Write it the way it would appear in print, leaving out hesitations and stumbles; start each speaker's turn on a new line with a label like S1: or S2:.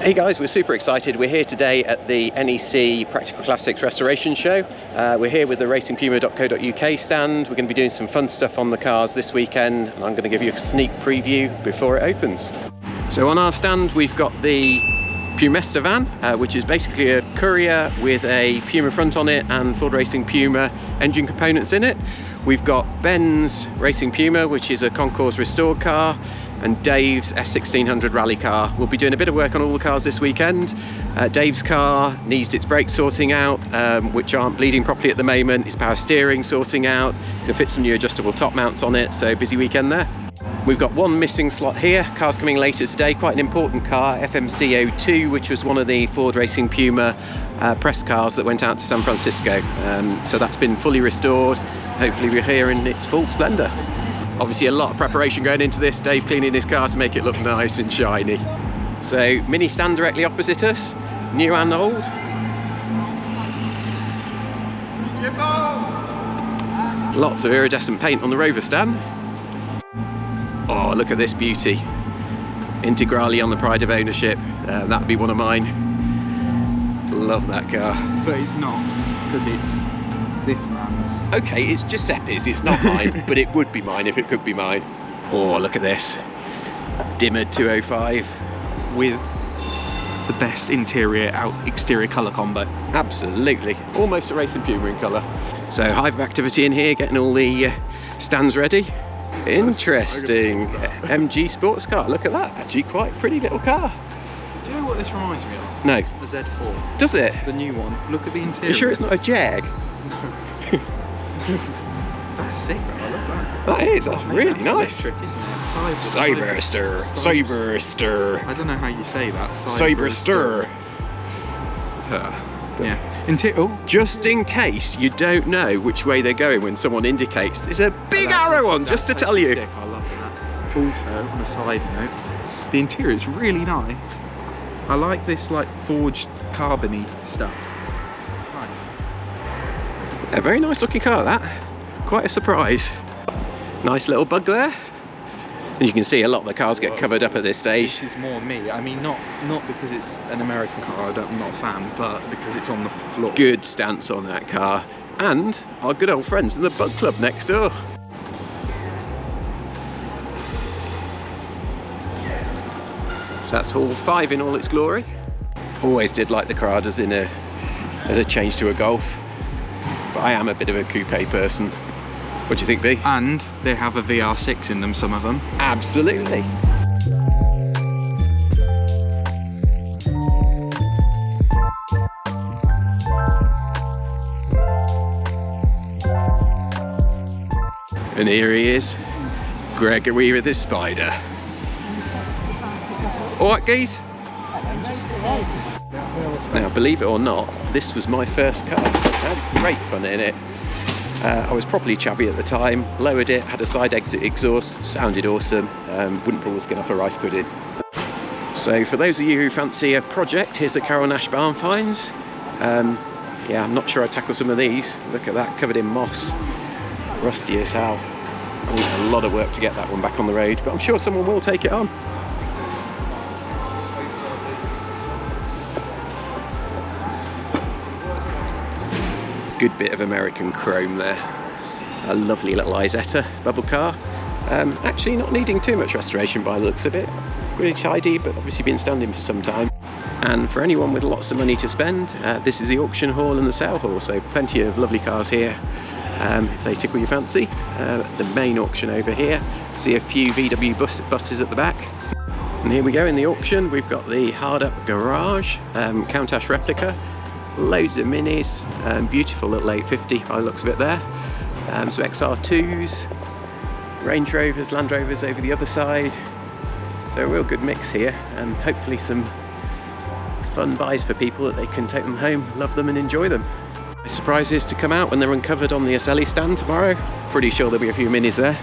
S1: Hey guys, we're super excited. We're here today at the NEC Practical Classics Restoration Show. We're here with the racingpuma.co.uk stand. We're going to be doing some fun stuff on the cars this weekend, and I'm going to give you a sneak preview before it opens. So on our stand we've got the Pumesta van, which is basically a courier with a Puma front on it and Ford Racing Puma engine components in it. We've got Ben's Racing Puma, which is a concours restored car, and Dave's S1600 rally car. We'll be doing a bit of work on all the cars this weekend. Dave's car needs its brakes sorting out, which aren't bleeding properly at the moment. His power steering sorting out. He's gonna fit some new adjustable top mounts on it, so busy weekend there. We've got one missing slot here. Car's coming later today, quite an important car, FMC02, which was one of the Ford Racing Puma press cars that went out to San Francisco. So that's been fully restored. Hopefully we're here in its full splendour. Obviously a lot of preparation going into this. Dave cleaning his car to make it look nice and shiny. So mini stand directly opposite us, new and old. Lots of iridescent paint on the Rover stand. Oh, look at this beauty. Integrale on the pride of ownership. That would be one of mine. Love that car.
S2: But it's not, because it's this man's.
S1: Okay, it's Giuseppe's, it's not mine, but it would be mine if it could be mine. Oh, look at this. Dimmered 205.
S2: With the best interior exterior colour combo.
S1: Absolutely. Almost a Racing Puma in colour. So hive of activity in here, getting all the stands ready. Interesting. MG sports car, look at that. Actually quite pretty little car.
S2: Do you know what this reminds me of?
S1: No.
S2: The Z4.
S1: Does it?
S2: The new one. Look at the interior.
S1: Are you sure it's not a Jag?
S2: No. That's sick, bro. I love that.
S1: That is, that's really nice.
S2: Electric, isn't it?
S1: Cyberster.
S2: I don't know how you say that.
S1: Cyberster.
S2: Yeah.
S1: Just in case you don't know which way they're going when someone indicates, there's a big arrow on just to tell you.
S2: Sick. I love that. Also, on a side note, the interior is really nice. I like this like forged carbony stuff. Nice.
S1: A very nice looking car, that. Quite a surprise. Nice little bug there. And you can see a lot of the cars get covered up at this stage.
S2: This is more me. I mean, not because it's an American car, I'm not a fan, but because it's on the floor.
S1: Good stance on that car. And our good old friends in the Bug Club next door. So that's Hall 5 in all its glory. Always did like the Caradas as a change to a Golf. But I am a bit of a coupe person. What do you think, B?
S2: And they have a VR6 in them, some of them.
S1: Absolutely. And here he is, Gregory with his Spider. All right, geez. Now, believe it or not, this was my first car. I had great fun in it. I was properly chavvy at the time, lowered it, had a side exit exhaust, sounded awesome, wouldn't pull the skin off a rice pudding. So for those of you who fancy a project, here's the Carol Nash barn finds. Yeah, I'm not sure I'd tackle some of these. Look at that, covered in moss, rusty as hell. A lot of work to get that one back on the road, but I'm sure someone will take it on. Good bit of American chrome there. A lovely little Isetta bubble car. Actually not needing too much restoration by the looks of it. Pretty tidy, but obviously been standing for some time. And for anyone with lots of money to spend, this is the auction hall and the sale hall, so plenty of lovely cars here if they tickle your fancy. The main auction over here. See a few VW buses at the back. And here we go in the auction. We've got the hard up garage, Countach replica. Loads of minis, beautiful little 850 by the looks of it there. Some XR2s, Range Rovers, Land Rovers over the other side. So a real good mix here, and hopefully some fun buys for people that they can take them home, love them and enjoy them. Surprises to come out when they're uncovered on the Aselli stand tomorrow. Pretty sure there'll be a few minis there.